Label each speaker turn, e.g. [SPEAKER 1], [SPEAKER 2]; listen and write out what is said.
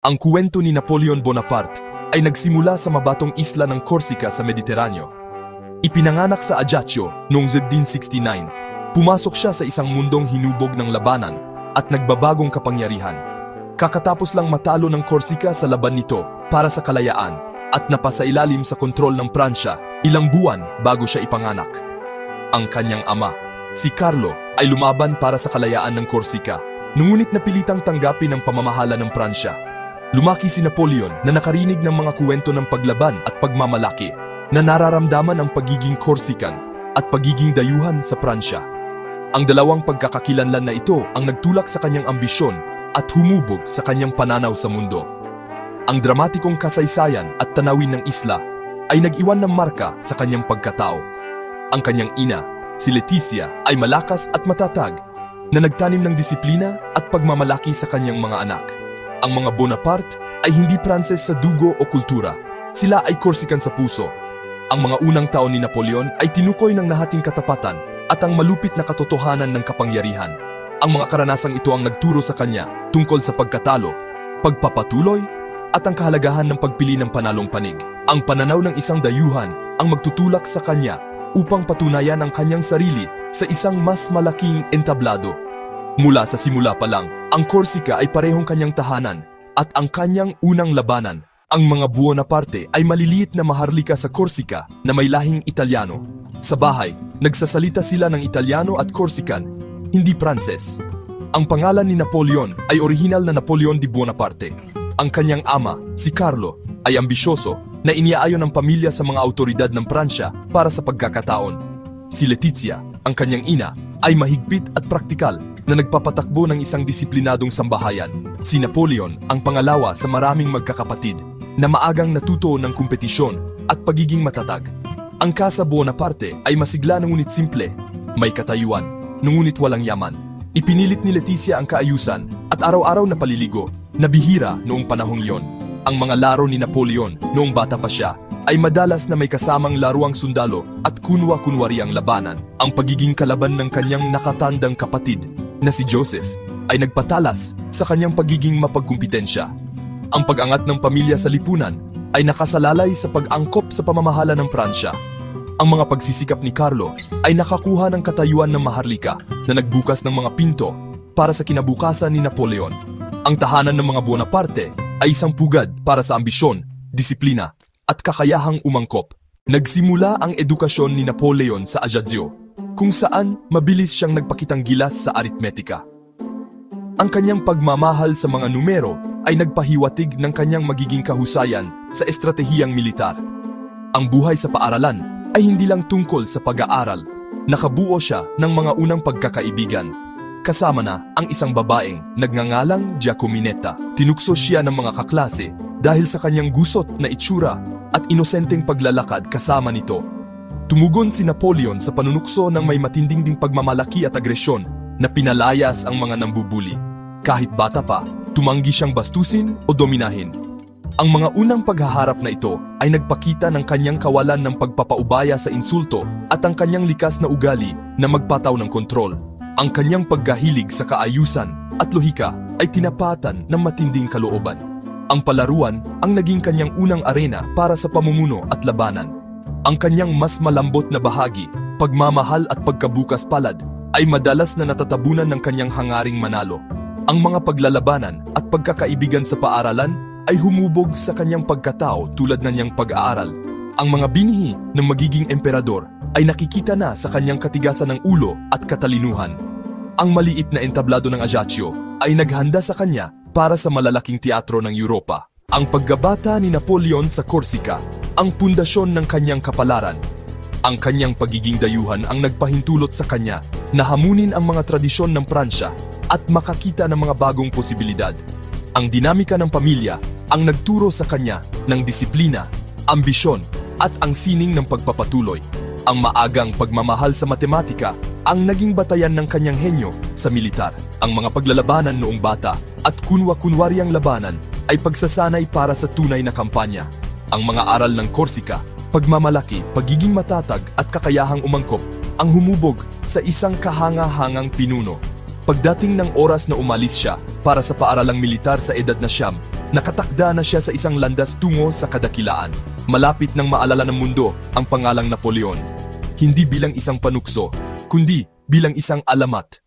[SPEAKER 1] Ang kuwento ni Napoleon Bonaparte ay nagsimula sa mabatong isla ng Corsica sa Mediteraneo. Ipinanganak sa Ajaccio noong 1769. Pumasok siya sa isang mundong hinubog ng labanan at nagbabagong kapangyarihan. Kakatapos lang matalo ng Corsica sa laban nito para sa kalayaan at napasailalim sa kontrol ng Pransya ilang buwan bago siya ipanganak. Ang kanyang ama, si Carlo, ay lumaban para sa kalayaan ng Corsica, ngunit napilitang tanggapin ang pamamahala ng Pransya. Lumaki si Napoleon na nakarinig ng mga kuwento ng paglaban at pagmamalaki na nararamdaman ang pagiging Corsican at pagiging dayuhan sa Pransya. Ang dalawang pagkakakilanlan na ito ang nagtulak sa kanyang ambisyon at humubog sa kanyang pananaw sa mundo. Ang dramatikong kasaysayan at tanawin ng isla ay nag-iwan ng marka sa kanyang pagkatao. Ang kanyang ina, si Leticia, ay malakas at matatag na nagtanim ng disiplina at pagmamalaki sa kanyang mga anak. Ang mga Bonaparte ay hindi Pranses sa dugo o kultura. Sila ay Corsican sa puso. Ang mga unang taon ni Napoleon ay tinukoy ng nahating katapatan at ang malupit na katotohanan ng kapangyarihan. Ang mga karanasang ito ang nagturo sa kanya tungkol sa pagkatalo, pagpapatuloy, at ang kahalagahan ng pagpili ng panalong panig. Ang pananaw ng isang dayuhan ang magtutulak sa kanya upang patunayan ang kanyang sarili sa isang mas malaking entablado. Mula sa simula pa lang, ang Corsica ay parehong kanyang tahanan at ang kanyang unang labanan. Ang mga Bonaparte ay maliliit na maharlika sa Corsica na may lahing Italyano. Sa bahay, nagsasalita sila ng Italyano at Corsican, hindi Pranses. Ang pangalan ni Napoleon ay orihinal na Napoleon di Bonaparte. Ang kanyang ama, si Carlo, ay ambisyoso na iniaayon ng pamilya sa mga autoridad ng Pransya para sa pagkakataon. Si Leticia, ang kanyang ina, ay mahigpit at praktikal na nagpapatakbo ng isang disiplinadong sambahayan. Si Napoleon ang pangalawa sa maraming magkakapatid na maagang natuto ng kompetisyon at pagiging matatag. Ang Casa Bonaparte ay masigla ngunit simple, may katayuan, ngunit walang yaman. Ipinilit ni Leticia ang kaayusan at araw-araw na paliligo na bihira noong panahong iyon. Ang mga laro ni Napoleon noong bata pa siya ay madalas na may kasamang laruang sundalo at kunwa-kunwari ang labanan. Ang pagiging kalaban ng kanyang nakatandang kapatid na si Joseph ay nagpatalas sa kanyang pagiging mapagkumpitensya. Ang pag-angat ng pamilya sa lipunan ay nakasalalay sa pag-angkop sa pamamahala ng Pransya. Ang mga pagsisikap ni Carlo ay nakakuha ng katayuan ng maharlika na nagbukas ng mga pinto para sa kinabukasan ni Napoleon. Ang tahanan ng mga Bonaparte ay isang pugad para sa ambisyon, disiplina, at kakayahang umangkop. Nagsimula ang edukasyon ni Napoleon sa Ajaccio, kung saan mabilis siyang nagpakitang gilas sa aritmetika. Ang kanyang pagmamahal sa mga numero ay nagpahiwatig ng kanyang magiging kahusayan sa estratehiyang militar. Ang buhay sa paaralan ay hindi lang tungkol sa pag-aaral. Nakabuo siya ng mga unang pagkakaibigan. Kasama na ang isang babaeng nagngangalang Giacominetta. Tinukso siya ng mga kaklase dahil sa kanyang gusot na itsura at inosenteng paglalakad kasama nito. Tumugon si Napoleon sa panunukso ng may matinding ding pagmamalaki at agresyon na pinalayas ang mga nambubuli. Kahit bata pa, tumanggi siyang bastusin o dominahin. Ang mga unang paghaharap na ito ay nagpakita ng kanyang kawalan ng pagpapaubaya sa insulto at ang kanyang likas na ugali na magpataw ng kontrol. Ang kanyang pagkahilig sa kaayusan at lohika ay tinapatan ng matinding kalooban. Ang palaruan ang naging kanyang unang arena para sa pamumuno at labanan. Ang kanyang mas malambot na bahagi, pagmamahal at pagkabukas palad, ay madalas na natatabunan ng kanyang hangaring manalo. Ang mga paglalabanan at pagkakaibigan sa paaralan ay humubog sa kanyang pagkatao tulad ng niyang pag-aaral. Ang mga binhi ng magiging emperador ay nakikita na sa kanyang katigasan ng ulo at katalinuhan. Ang maliit na entablado ng Ajaccio ay naghanda sa kanya para sa malalaking teatro ng Europa. Ang paggabata ni Napoleon sa Corsica, ang pundasyon ng kanyang kapalaran. Ang kanyang pagiging dayuhan ang nagpahintulot sa kanya na hamunin ang mga tradisyon ng Pransya at makakita ng mga bagong posibilidad. Ang dinamika ng pamilya ang nagturo sa kanya ng disiplina, ambisyon, at ang sining ng pagpapatuloy. Ang maagang pagmamahal sa matematika ang naging batayan ng kanyang henyo sa militar. Ang mga paglalabanan noong bata at kunwa-kunwariang labanan ay pagsasanay para sa tunay na kampanya. Ang mga aral ng Corsica, pagmamalaki, pagiging matatag at kakayahang umangkop ang humubog sa isang kahanga-hangang pinuno. Pagdating ng oras na umalis siya para sa paaralang militar sa edad na 9, Nakatakda na siya sa isang landas tungo sa kadakilaan. Malapit nang maalala ng mundo ang pangalang Napoleon. Hindi bilang isang panukso, kundi bilang isang alamat